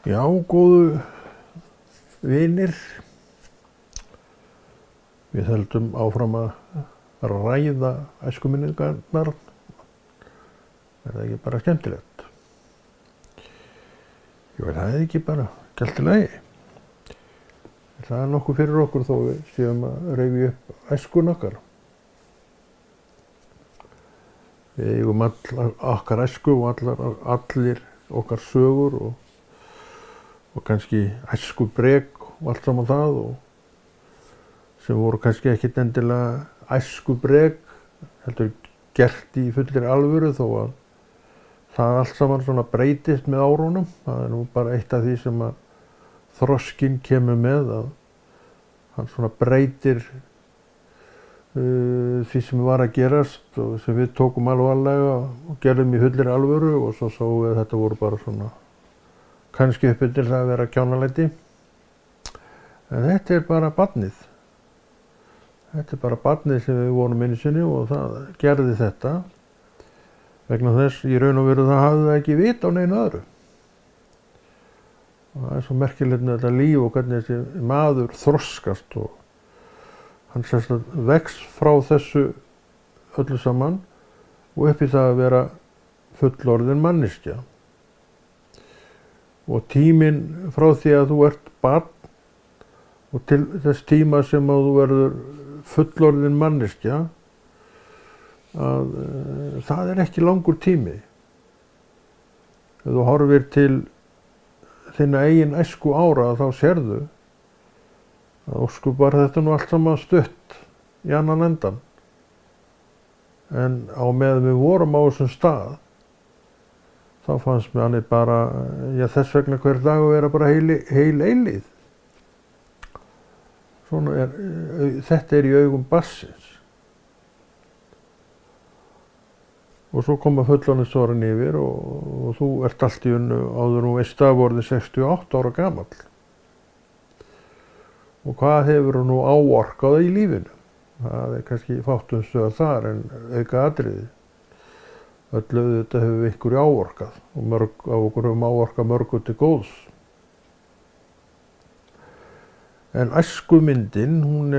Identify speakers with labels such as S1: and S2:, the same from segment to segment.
S1: Já, góðu vinir, við höldum áfram að ræða æskuminningarnar. Er það ekki bara skemmtilegt? Jú, er það ekki bara skemmtilegi? Það er nokkuð fyrir okkur þó við séum að rifja upp æskun okkar. Við eigum okkar æsku og allir okkar sögur og kannski æskubrek og allt saman það sem voru kannski ekkert endilega æskubrek, heldur gert í fullir alvöru þó að það allt saman svona breytist með árunum. Það er nú bara eitt af því sem að þroskinn kemur með, að hann svona breytir því sem var að gerast og sem við tókum alvarlega og gerðum í fullir alvöru, og svo sáum við að þetta voru bara svona kannski uppi til það að vera kjánalæti. En þetta er bara barnið. Þetta er bara barnið sem við vorum einu sinni og það gerði þetta vegna þess í raun og veru það hafði það ekki vit á neinu öðru. Og það er svo merkilegt með þetta líf og hvernig þessi maður þroskast og hann sérstaklega vex frá þessu öllu saman og upp í það að vera fullorðin manneskja. Og tíminn frá því að þú ert barn og til þess tíma sem að þú verður fullorðin manneskja, að það er ekki langur tími. Ef þú horfir til þinna eigin æsku ára þá sérðu að óskup var þetta nú allt saman stutt í annan endan. En á meðan við vorum á þessum stað, þá fannst mér hann bara, já, þess vegna hver dag að vera bara heil eilíð. Svona þetta er í augum barnsins. Og svo koma fullorðinsárin yfir og þú ert allt í unnu áður nú veist að vorði 68 ára gamall. Og hvað hefur nú áorkað í lífinu? Það er kannski fátt sögð þar en auka atriði. Öll auðvitað hefur við ykkur áorkað og mörg af okkur höfum áorkað mörgu til góðs. En æskumyndin, hún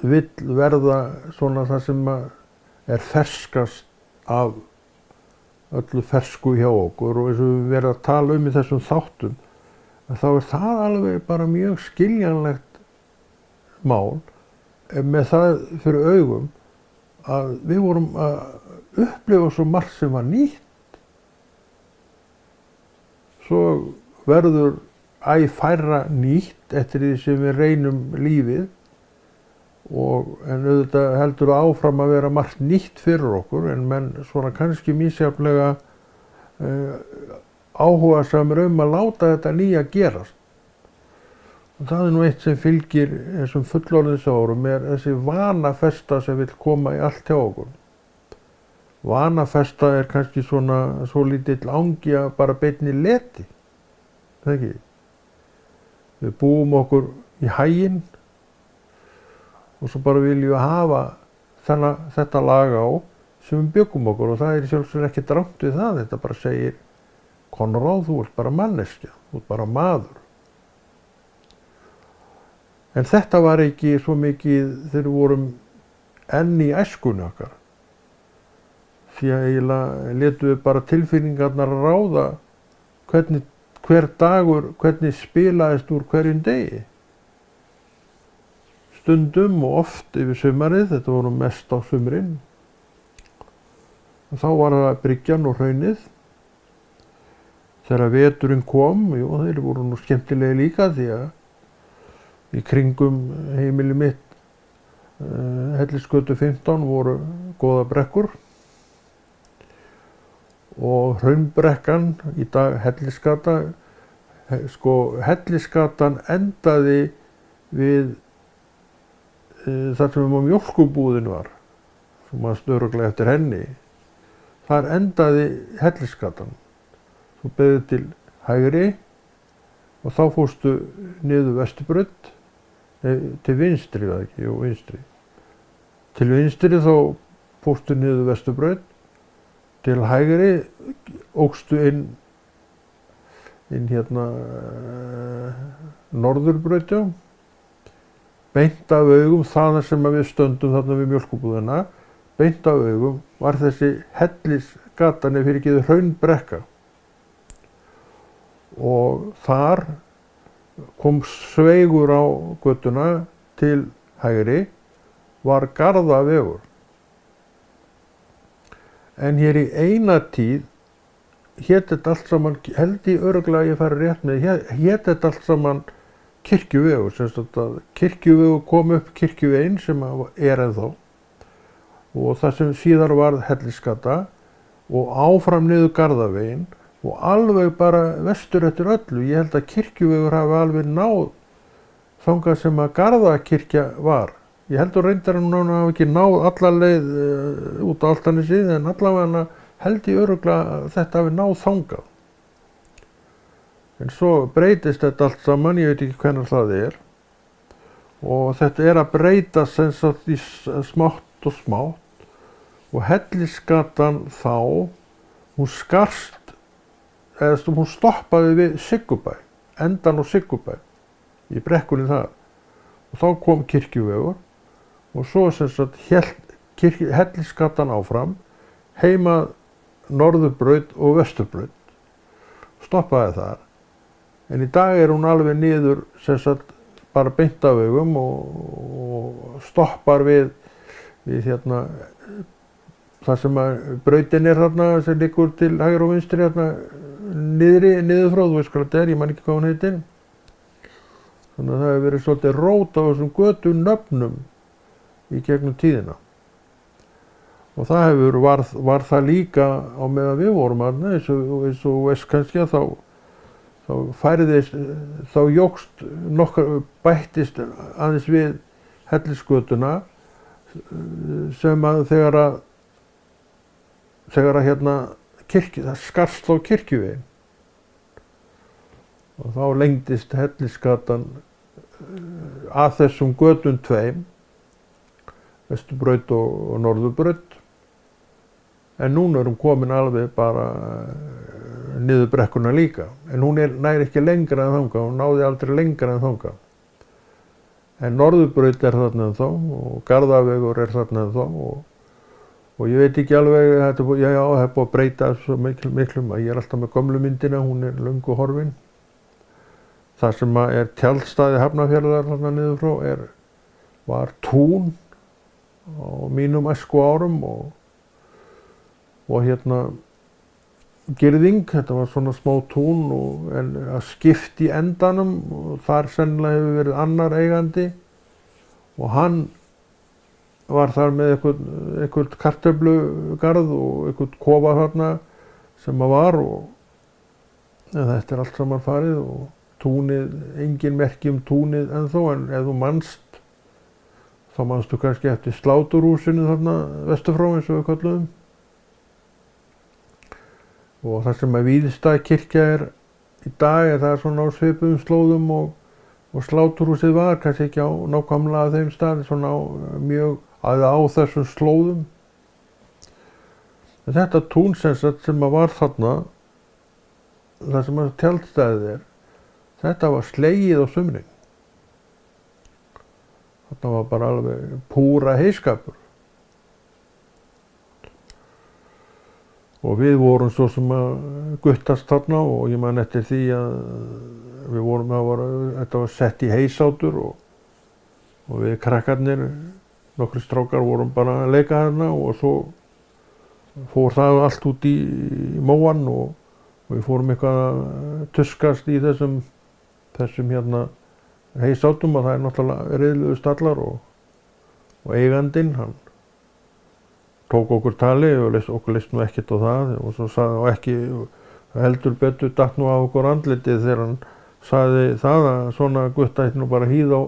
S1: vill verða svona það sem er ferskast af öllu fersku hjá okkur, og eins og við verðum að tala í þessum þáttum, þá er það alveg bara mjög skiljanlegt mál með það fyrir augum að við vorum að upplifa svo margt sem var nýtt. Svo verður æ færra nýtt eftir því sem við reynum lífið, en auðvitað heldur það áfram að vera margt nýtt fyrir okkur, en menn svona kannski misjafnlega áhugasamir að láta þetta nýja gerast. Og það er nú eitt sem fylgir þessum fullorðinsárum, er þessi vanafesta sem vill koma í allt hjá okkur. Vanafesta er kannski svona svo lítill angi að bara beinni leti. Það ekki? Við búum okkur í haginn og svo bara viljum við hafa þetta lag á sem við byggum okkur, og það er sjálfsögur ekki rangt við það. Þetta bara segir, Konráð, þú ert bara manneskja, þú ert bara maður. En þetta var ekki svo mikið þegar við vorum enn í æskunni okkar. Því að eiginlega létum við bara tilfinningarnar ráða hver dagur, hvernig spilaðist úr hverjum degi. Stundum og oft yfir sumarið, þetta voru mest á sumrin. Og þá var það bryggjan og hraunið. Þegar veturinn kom, þeir voru nú skemmtilegi líka, því að í kringum heimili mitt, Hellisgötu 15, voru góða brekkur. Og Hraunbrekkan, í dag Hellisgata, Hellisgatan endaði við þar sem mjólkurbúðin var, sem maður örugglega eftir henni. Þar endaði Hellisgatan. Þú beygði til hægri og þá fórstu niður Vesturbraut, til vinstri, var ekki, jú, vinstri. Til vinstri þá fórstu niður Vesturbraut, til hægri ókstu inn inn hérna Norðurbrautu, beint af augum þaðan sem við stöndum þarna við mjólkurbúðina, beint af augum var þessi hellisgata nefnir fyrirgefið Hraunbrekka. Og þar kom sveigur á götuna til hægri, var Garðavegur. En hér í eina tíð hét þetta allt saman, held ég örugglega að ég fari rétt með, hét þetta allt saman Kirkjuvegur, sem sagt að Kirkjuvegur kom upp Kirkjuveginn sem er ennþá og það sem síðar varð Hellisgata og áfram niður Garðaveginn og alveg bara vestur eftir öllu. Ég held að Kirkjuvegur hafi alveg náð þangað sem að Garðakirkja var. Ég held að reyndar að hún hafi ekki náð alla leið út á Álftanesið, en allavega held ég örugglega að þetta hafi náð þangað. En svo breytist þetta allt saman, ég veit ekki hvenær það er. Og þetta er að breytast sem sagt í smátt og smátt. Og Hellisgatan þá, hún skarst, eða hún stoppaði við Siggubæ, endan á Siggubæ, í brekkunni þar. Og þá kom Kirkjuvegur og svo sem sagt hélt Hellisgatan áfram, heima Norðurbraut og Vesturbraut, stoppaði þar. En í dag er hún alveg niður sem sagt bara beint af augum og stoppar við hérna það sem að brautin er þarna sem liggur til hægri og vinstri hérna niður frá, þú veist hvað þetta er, ég man ekki hvað hún heitir. Þannig að það hefur verið svolítið rót á þessum götunöfnum í gegnum tíðina. Og það var það líka á meðan við vorum þarna, eins og veist kannski að þá jókst bættist aðeins við Hellisgötuna sem að þegar að hérna það skarst á Kirkjuveginn. Og þá lengdist Hellisgatan að þessum götum tveim, Vesturbraut og Norðurbraut. En núna er hún komin alveg bara niður brekkuna líka. En hún nær ekki lengra en þangað, hún náði aldrei lengra en þangað. En Norðurbraut er þarna ennþá og Garðavegur er þarna ennþá og ég veit ekki alveg, það er búið að breyta svo miklum að ég er alltaf með gömlu myndina, hún er löngu horfin. Það sem er tjaldstæði Hafnarfjarðar þarna niður frá var tún á mínum æsku árum og hérna girðing, þetta var svona smá tún en að skipt í endanum og þar sennilega hefur verið annar eigandi og hann var þar með eitthvað kartöflugarð og eitthvað kofa þarna sem að var en þetta er allt saman farið og túnið, engin merki túnið ennþá en ef þú manst þá manstu kannski eftir sláturhúsinu þarna vestur frá eins og við kölluðum. Og það sem að Víðisstaðakirkja er í dag það svona á svipuðum slóðum og sláturhúsið var, kannski ekki á nákvæmlega þeim stað, svona á þessum slóðum. En þetta tún sem að var þarna, það sem að tjaldstæðið þetta var slegið á sumrin. Þarna var bara alveg púra heyskapur. Og við vorum svo sem að guttast þarna og ég man eftir því að þetta var sett í heysátur og við krakkarnir, nokkri strákar vorum bara að leika þarna og svo fór það allt út í móan og við fórum eitthvað að tuskast í þessum hérna heysátum og það er náttúrulega riðluðu stallar og eigandinn, hann tók okkur tali og okkur leist nú ekkert á það og svo sagði hann ekki heldur betur datt nú á okkur andlitið þegar hann sagði það að svona gutta ætti nú bara hýð á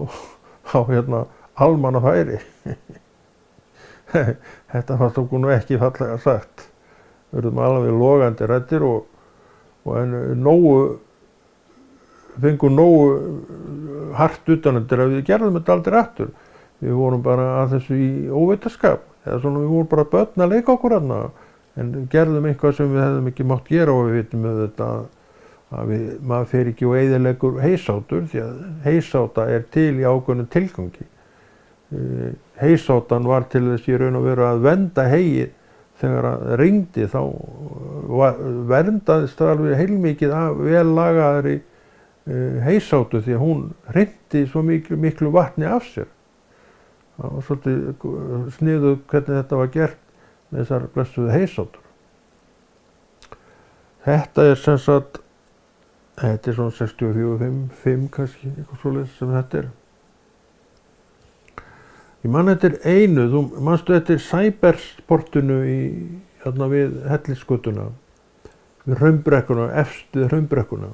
S1: hérna almannafæri. Þetta fannst okkur nú ekki fallega sagt. Við erum alveg logandi ræddir og fengum nógu hart utan eftir að við gerðum þetta aldrei aftur. Við vorum bara að þessu í óvitaskap. Eða svona við vorum bara börn að leika okkur þarna en gerðum eitthvað sem við hefðum ekki mátt gera og við vitum auðvitað maður fer ekki og eyðileggur heysátur því að heysáta til í ákveðnum tilgangi. Heysátan var til þess í raun og veru að vernda heyið þegar það rigndi, þá verndaðist það alveg heilmikið af vel lagaðri heysátu því að hún hrinti svo miklu vatni af sér. Það var svolítið sniðugt hvernig þetta var gert með þessar blessuðu heysátur. Þetta sem sagt, þetta svona 64-5 kannski, eitthvað svoleiðis sem þetta Ég man eftir einu, þú manstu eftir Cybersportinu hérna við Hellisgötuna, við Hraunbrekkuna, efstu Hraunbrekkuna.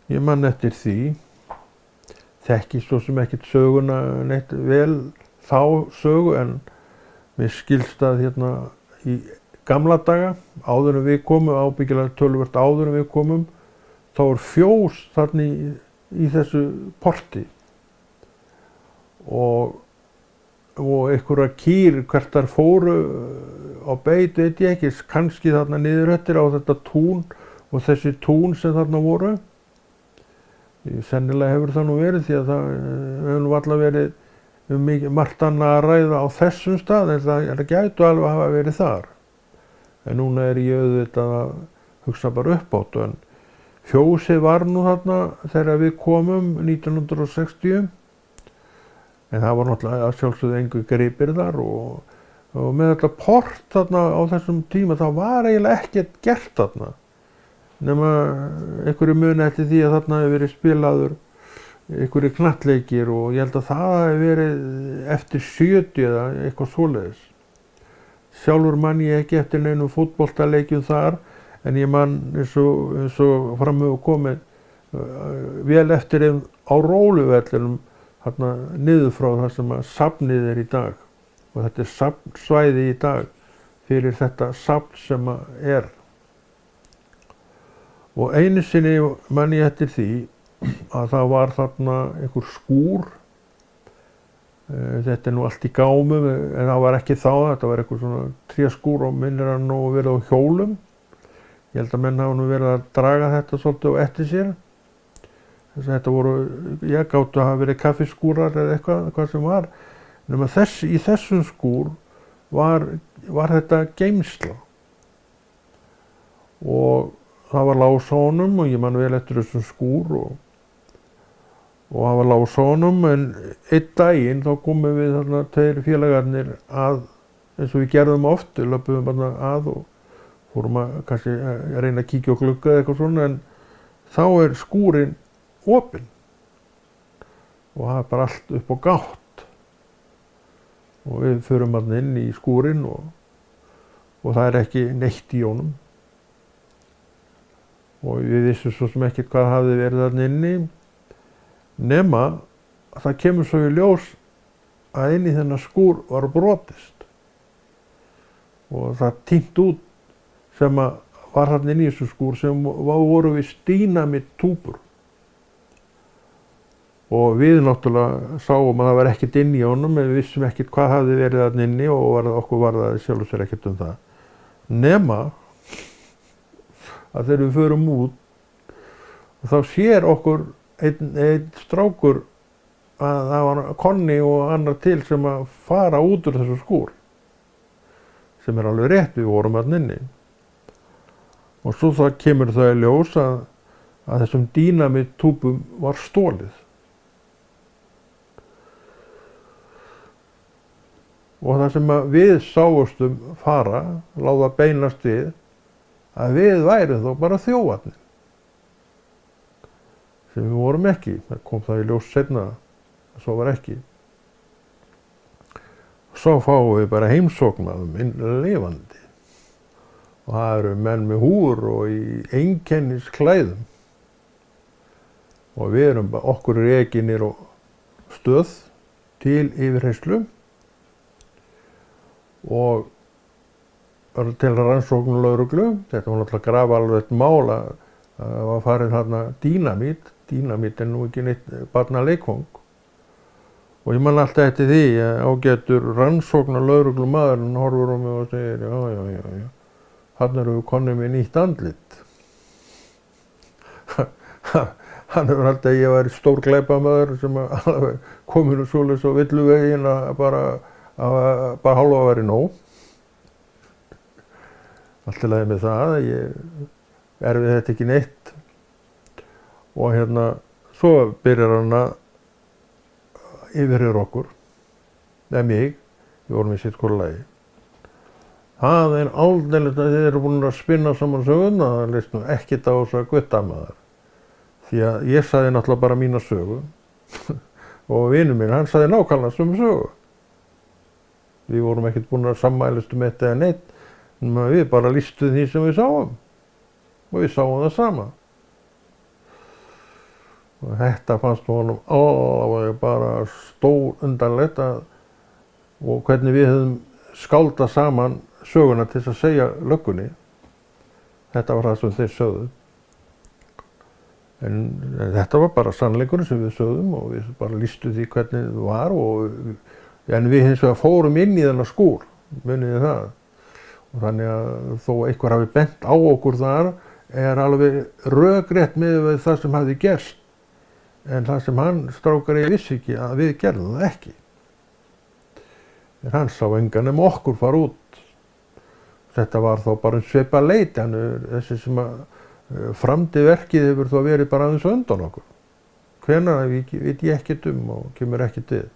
S1: Ég man eftir því, þekki svo sem ekkert söguna neitt vel þá sögu en mér skilst að hérna í gamla daga, áður en við komum, ábyggilega töluvert áður en við komum, þá fjós þarna í þessu porti. Og einhverja kýr hvert þær fóru á beit, veit ég ekki, kannski þarna niðurhættir á þetta tún og þessi tún sem þarna voru. Sennilega hefur það nú verið því að það hefur nú alltaf verið margt annað að ræða á þessum stað en það gætu alveg að hafa verið þar. En núna ég auðvitað að hugsa bara uppátt en fjósið var nú þarna þegar við komum 1960. En það var náttúrulega að sjálfsögðu engu gripir þar og með þetta port þarna á þessum tíma það var eiginlega ekkert gert þarna nema einhverju muni eftir því að þarna hefur verið spilaður einhverju knattleikir og ég held að það hefur verið eftir 70 eða eitthvað svoleiðis. Sjálfur man ég ekki eftir neinum fótboltaleikjum þar en ég man eins og fram hefur komið vel eftir á róluvellinum þarna niður frá það sem að safnið í dag og þetta safnsvæði í dag fyrir þetta safn sem að Og einu sinni man ég eftir því að það var þarna einhver skúr, þetta nú allt í gámum en það var ekki þá, þetta var einhver svona tréskúr og minnir hann nú verið á hjólum. Ég held að menn hafa nú verið að draga þetta svolítið á eftir sér. Þess að þetta voru, ég gátu að hafa verið kaffiskúrar eða eitthvað sem var. Nema í þessum skúr var þetta geymsla. Og það var lás á honum og ég man vel eftir þessum skúr og það var lás á honum en einn daginn þá komum við þarna tveir félagarnir að, eins og við gerðum oft, við löpuðum bara að og fórum að kannski reyna að kíkja á glugga eða eitthvað svona en þá skúrinn opinn og það bara allt upp á gátt og við förum þarna inn í skúrinn og það ekki neitt í honum og við vissum svo sem ekkert hvað hafði verið þarna inni nema að það kemur svo í ljós að inn í þennan skúr var brotist og það tínt út sem að var þarna inn í þessu skúr sem voru við dínamittúpur og við náttúrulega sáum að það var ekkert inn í honum en við vissum ekkert hvað hafði verið þarna inni og okkur var það sjálf sér ekkert það nema að þegar við förum út og þá sér okkur einn strákur að það var Konni og annar til sem að fara út úr þessu skúr sem alveg rétt, við vorum þarna inni og svo það kemur það í ljós að þessum dínamittúpum var stolið og það sem við sáustum fara láða beinast við að við værum þó bara þjófarnir sem við vorum ekki, það kom það í ljós seinna að svo var ekki. Svo fáum við bara heimsókn af þeim lifandi og það eru menn með húr og í einkennisklæðum og við erum bara okkur rekinir og stöð til yfirheyrslu og til rannsóknarlögreglu, þetta var náttúrulega grafalvarlegt mál að það var farið þarna dínamít nú ekki neitt barnaleikfang og ég man alltaf eftir því að ágætur rannsóknarlögreglumaðurinn horfir á mig og segir já, þarna erum við konum með nýtt andlit hann hefur haldið að ég væri stór glæpamaður sem alveg komin úr svoleiðis á villuveginn að bara hálfa að væri nóg. Allt í lagi með það, ég erfið þetta ekki neitt. Og svo byrjar hann að yfirheyra okkur, eða mig, við vorum í sitt hvora lagi. Það aldeiligt að þið eru búin að spinna saman söguna, það leist nú ekkert á þess að guttamaður. Því að ég sagði náttúrulega bara mína sögu og vinur minn, hann sagði nákvæmlega sömu sögu. Við vorum ekkert búin að sammælast eitt eða neitt, en við bara lýstum því sem við sáum og við sáum það sama. Og þetta fannst honum alveg bara stór undarlegt og hvernig við höfum skáldað saman söguna til þess að segja löggunni. Þetta var það sem þeir sögðu. En þetta var bara sannleikurinn sem við sögðum og við bara lýstum því hvernig það var en við hins vegar fórum inn í þennan skúr, muniði það. Og þannig að þó einhver hafi bent á okkur þar alveg rökrétt með það sem hafði gerst. En það sem hann strákari vissi ekki að við gerðum það ekki. En hann sá engan nema okkur fara út. Þetta var þá bara svipað leit, þessi sem framdi verkið hefur þá verið bara aðeins undan okkur. Hvenær veit ég ekkert og kemur ekkert við.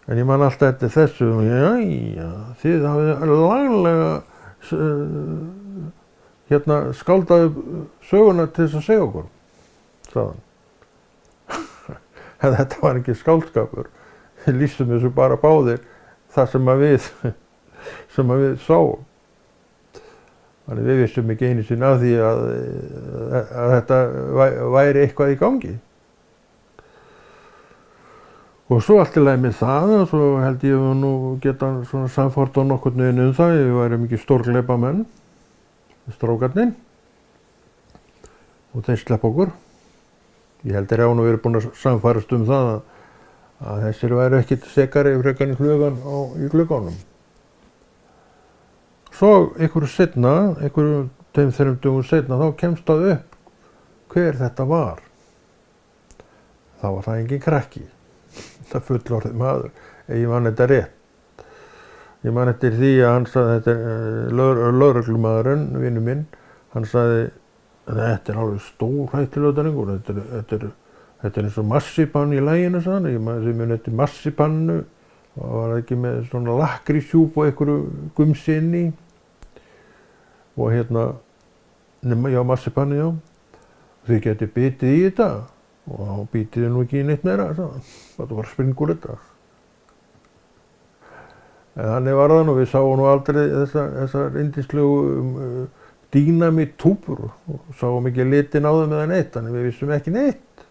S1: En ég man alltaf eftir þessu, jæja, þið hafið laglega skáldaðu söguna til þess að segja okkur, sagði hann. En þetta var ekki skáldskapur. Við lýstum þessu bara báðir það sem við sáum. Þannig við vissum ekki einu sinni af því að þetta væri eitthvað í gangi. Og svo allt í lagi með það, og svo held ég nú geta svona samfort á nokkurn veginn það, við værum ekki stórglæpamenn, strákarnir, og þeir slepp okkur. Ég held að nú verið búin að samfærast það að þessir væru ekkert sekari frekar en flugan í glugganum. Svo einhverjum 2-3 dögum seinna, þá kemst það upp hver þetta var. Þá var það engin krakki. Það fullorðið maður, ég man þetta rétt. Ég man eftir því að hann sagði, þetta lögreglumaðurinn, vinur minn, hann sagði, þetta alveg stórhættulegur drengur, þetta eins og marsipan í laginu, sagði hann, ég mun eftir marsipannu, og var ekki með svona lakkrísjúp og einhverju gumsi inn í, og já, marsipannu, já, þið geti bitið í þetta, og þá býtið þið nú ekki í neitt meira, sagði hann, þetta var springur þetta. En þannig var það nú, við sáum nú aldrei þessar yndislegu dínamíttúpur og sáum ekki litin á þeim eða neitt, þannig við vissum ekki neitt.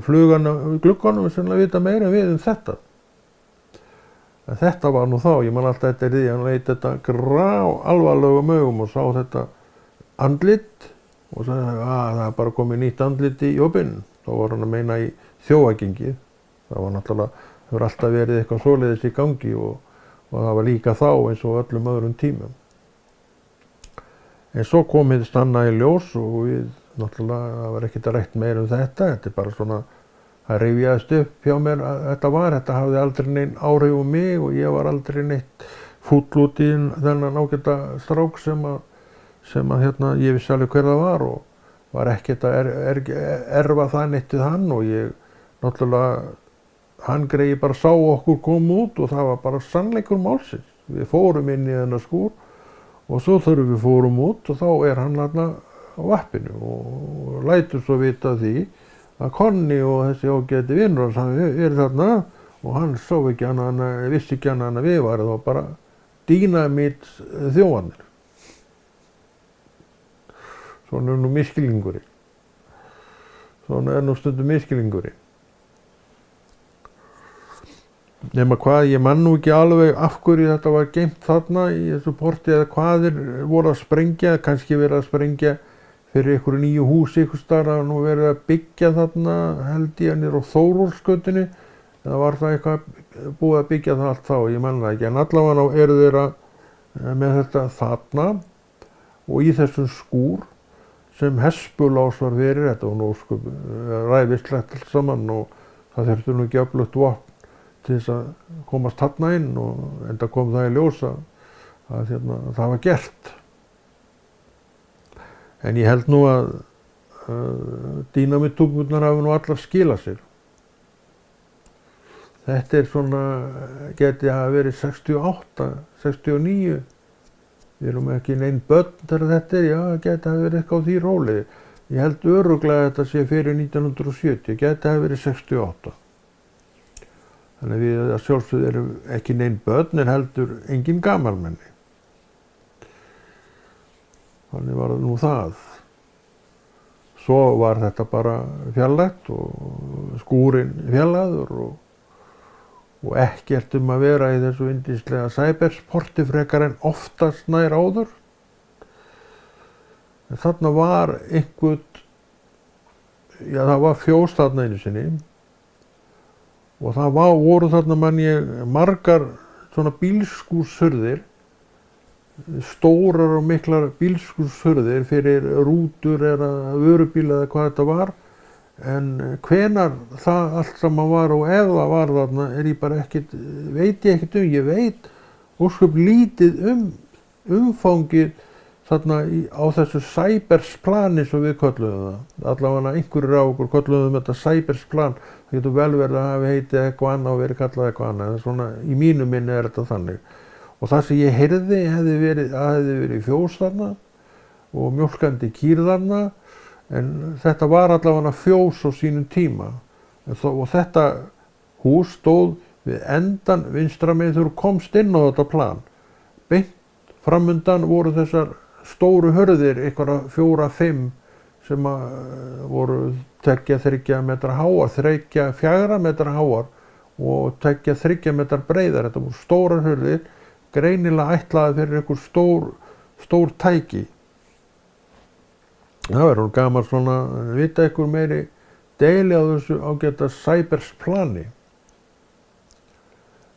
S1: Flugan á glugganum við sennilega vita meira en við þetta. En þetta var nú þá, ég man alltaf eftir því, hann leit þetta alvarlegum augum og sá þetta andlit og sagði að það bara komið nýtt andlit í jobbinn. Þá var hann að meina í þjófagengið. Það var náttúrulega, hefur alltaf verið eitthvað svoleiðis í gangi og það var líka þá eins og öllum öðrum tímum. En svo kom hið stanna í ljós og við náttúrulega, það var ekkert rætt meira þetta. Þetta bara svona, það rifjaðist upp hjá mér að þetta hafði aldrei neinn áhrif á mig og ég var aldrei neitt fúll út í þennan ágæta strák sem ég vissi alveg hver það var og var ekkert að erfa það neitt við hann og ég náttúrulega, hann greiði bara sá okkur koma út og það var bara sannleikur málsins. Við fórum inn í þennan skúr og svo þegar við fórum út og þá hann þarna á vappinu og lætur svo vita því að Konni og þessi ágæti vinur hans hafi verið þarna og hann sá ekki annað, vissi ekki annað en að við varum þá bara dínamíts þjófarnir. Svona nú misskilningurinn. Svona nú stundum misskilningurinn. Nema hvað, ég man nú ekki alveg af hverju þetta var geymt þarna í þessu porti eða hvað þeir voru að sprengja, kannski verið að sprengja fyrir einhverju nýju húsi einhvers staðar, það var nú verið að byggja þarna held ég niður á Þórólfsgötunni eða var það eitthvað búið að byggja það allt þá, ég man það ekki, en allavega eru þeir með þetta þarna og í þessum skúr sem Hespulás var fyrir, þetta var nú ósköp ræfilslegt allt saman og það þurfti nú ekki öflugt vopn til þess að komast þarna inn og enda kom það í ljós að það var gert. En ég held nú að dínamittúpurnar hafi nú allar skilað sér. Þetta svona, geti hafa verið 68, 69. Við erum ekki neinn börn þegar þetta já, geti hafa verið eitthvað á því róli. Ég held örugglega að þetta sé fyrir 1970, geti hafa verið 68. Þannig að við að sjálfsögðu erum ekki neinn börn en heldur engin gamalmenni. Þannig var nú það. Svo var þetta bara fjarlægt og skúrinn fjarlægður og ekkert að vera í þessu yndislega cybersporti frekar en oftast nær áður. En þarna var einhvern, já það var fjós þarna einu sinni og það voru þarna margar svona bílskúrshurðir, stórar og miklar bílskúrshurðir fyrir rútur eða vörubíla eða hvað þetta var. En hvenar það allt saman var og ef það var þarna veit ég ekkert ég veit ósköp lítið umfangið þarna á þessu cybersplani sem við kölluðum það. Allavega einhverjir af okkur kölluðum þetta cybersplan. Það getur vel verið að hafa heitið eitthvað annað og verið kallað eitthvað annað. Svona í mínu minni þetta þannig. Og það sem ég heyrði hefði verið fjós þarna og mjólkandi kýr þarna. En þetta var allavega fjós á sínum tíma. Og þetta hús stóð við endan vinstra megin þegar þú komst inn á þetta plan. Beint framundan voru þessar stóru hurðir, einhverja 4-5 sem voru 2-3 metra háar, 3-4 metra háar og 2-3 metra breiðar. Þetta voru stórar hurðir, greinilega ætlaði fyrir einhver stór tæki. Það verður gaman svona að vita einhver meiri deili á þessu ágæta cybersplani.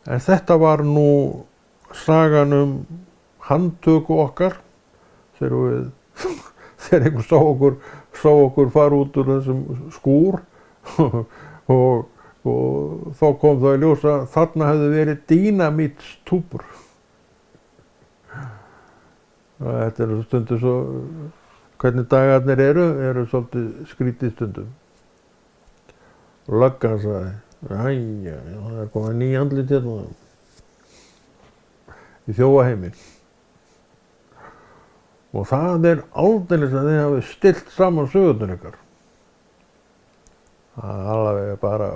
S1: En þetta var nú sagan handtöku okkar þegar einhver sá okkur fara út úr þessum skúr og þá kom það í ljós að þarna hefði verið dínamítstúpur. Þetta stundum svo hvernig dagarnir eru svolítið skrítið stundum. Löggan sagði, æja, það komið ný andlit hérna í þjófaheiminn. Og það aldeilis að þið hafi stillt saman sögurnar ykkar. Það alveg bara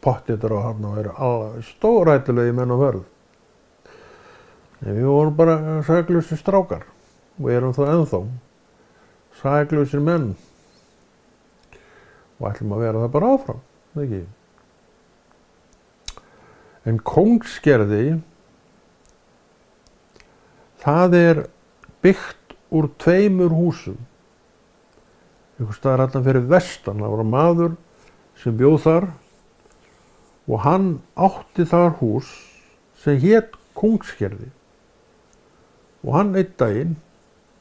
S1: pottþéttir á þarna og alveg stórhættulegi menn á ferð. En við vorum bara saklausir strákar og erum það ennþá. Saklausir menn og ætlum að vera það bara áfram, ekki? En Kóngsgerði, það byggt úr 2 húsum. Einhvers staðar þarna fyrir vestan, það var maður sem bjó þar og hann átti þar hús sem hét Kóngsgerði. Og hann einn daginn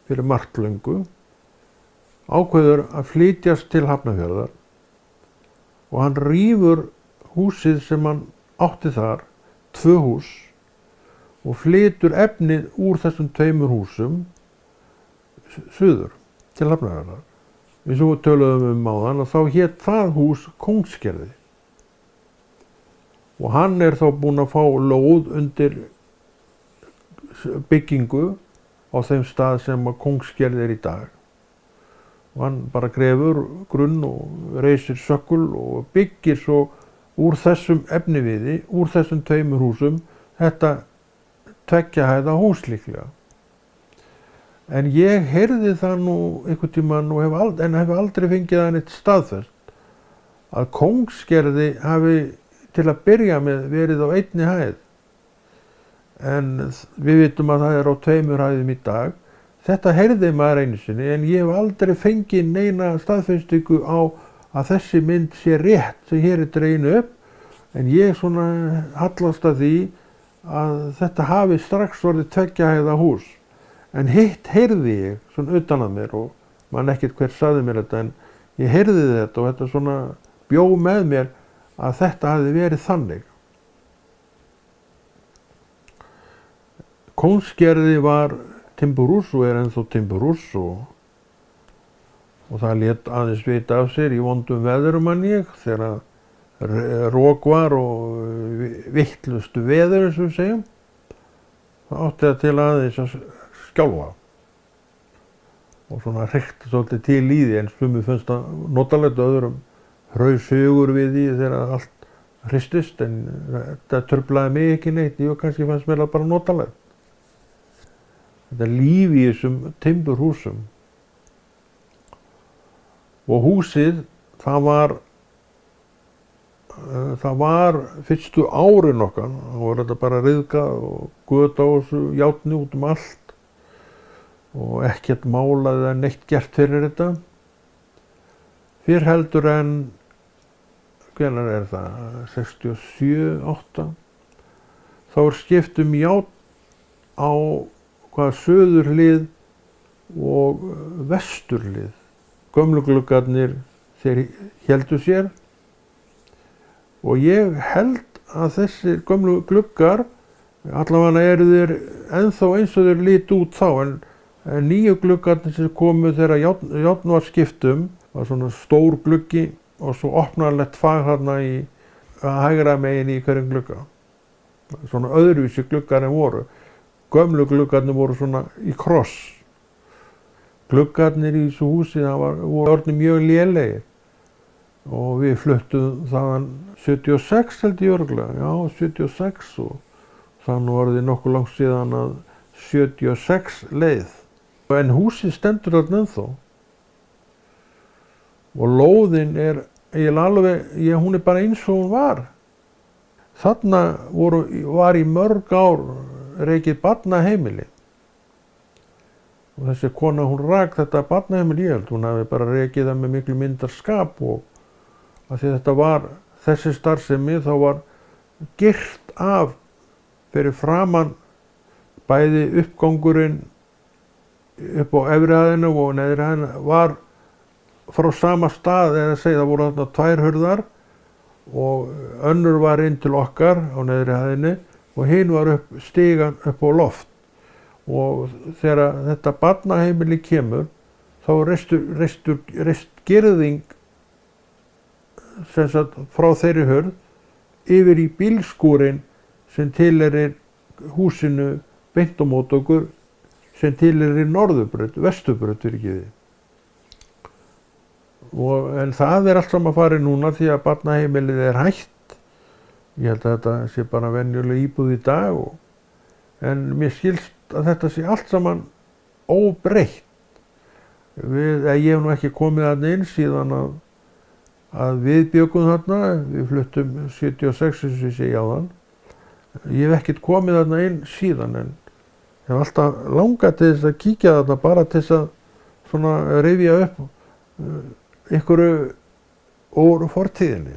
S1: fyrir margt löngu ákveður að flytjast til Hafnarfjarðar og hann rífur húsið sem hann átti þar, 2 hús, og flytur efnið úr þessum 2 húsum suður til Hafnarfjarðar. Við svo töluðum áðan og þá hét það hús Kóngsgerði. Og hann þá búinn að fá lóð undir byggingu á þeim stað sem Kóngsgerði í dag. Og hann bara grefur grunn og reisir sökkul og byggir svo úr þessum efniviði, úr þessum 2 húsum, þetta 2 hæða hús líklega. En ég heyrði það nú einhvern tímann og hef aldrei fengið það neitt staðfest að Kóngsgerði hafi til að byrja með verið á 1 hæð. En við vitum að það á 2 hæðum í dag. Þetta heyrði maður einu sinni en ég hef aldrei fengið neina staðfestingu á að þessi mynd sé rétt sem hér dregin upp. En ég svona hallast að því að þetta hafi strax orðið 2 hæða hús. En hitt heyrði ég svona utan að mér og man ekkert hver sagði mér þetta, en ég heyrði þetta og þetta svona bjó með mér að þetta hafði verið þannig. Kóngsgerði var timburhús og ennþá timburhús og það lét aðeins vita af sér í vondum veðrum man ég, þegar rok var og vittlustu veður eins og við segjum. Það átti það til aðeins að skjálfa og svona hreykti svolítið til í því, en sumir finnst það notalegt, öðrum hraus hugur við því þegar allt hristist, en þetta truflaði mig ekki neitt, ég kannski fannst mér það bara notalegt. Þetta líf í þessum timburhúsum. Og húsið, það var fyrstu árin okkar, þá var þetta bara ryðgað og göt á þessu járni út allt og ekkert málað eða neitt gert fyrir þetta. Fyrr heldur en, hvenær er það, 67, 8, þá skipt járn á suðurhlið og vesturhlið. Gömlu gluggarnir, þeir héldu sér og ég held að þessir gömlu gluggar, allavega eru þeir ennþá eins og þeir líti út þá, en nýju gluggarnir sem komu þegar járn var skiptum, var svona stór gluggi og svo opnarlegt fag þarna í hægra megin í hverjum glugga. Svona öðruvísi gluggar en voru. Gömlu gluggarnir voru svona í kross. Gluggarnir í þessu húsi voru orðnir mjög lélegir og við fluttum þaðan 76 held ég örugglega, já 76, og þannig var það nokkuð langt síðan að 76 leið. En húsið stendur þarna ennþá og lóðin er eiginlega alveg, hún er bara eins og hún var. Þarna var í mörg ár rekið barnaheimili. Og þessi kona, hún rak þetta barnaheimili, ég held, hún hafi bara rekið það með miklu myndarskap, og að því þetta var þessi starfsemi, þá var girt af fyrir framan bæði uppgangurinn upp á efri hæðina og neðri hæðina var frá sama stað, eða segja það voru þarna 2 hurðar og önnur var inn til okkar á neðri hæðinni og hinn var stigan upp á loft. Og þegar þetta barnaheimili kemur, þá reist girðing sem sagt frá þeirri hurð yfir í bílskúrinn sem tilheyrir húsinu beint á móti okkur, sem tilheyrir norðurbraut, vesturbraut fyrirgefið. En það allt saman farið núna því að barnaheimilið er hætt. Ég held að þetta sé bara venjuleg íbúð í dag, en mér skilst að þetta sé allt saman óbreytt. Ég hef nú ekki komið þarna inn síðan að við bjöggum þarna, við fluttum 76 eins og ég segi áðan. Ég hef ekkert komið þarna inn síðan, en ég hef alltaf langað til þess að kíkja þarna, bara til þess að svona rifja upp einhverju úr fortíðinni.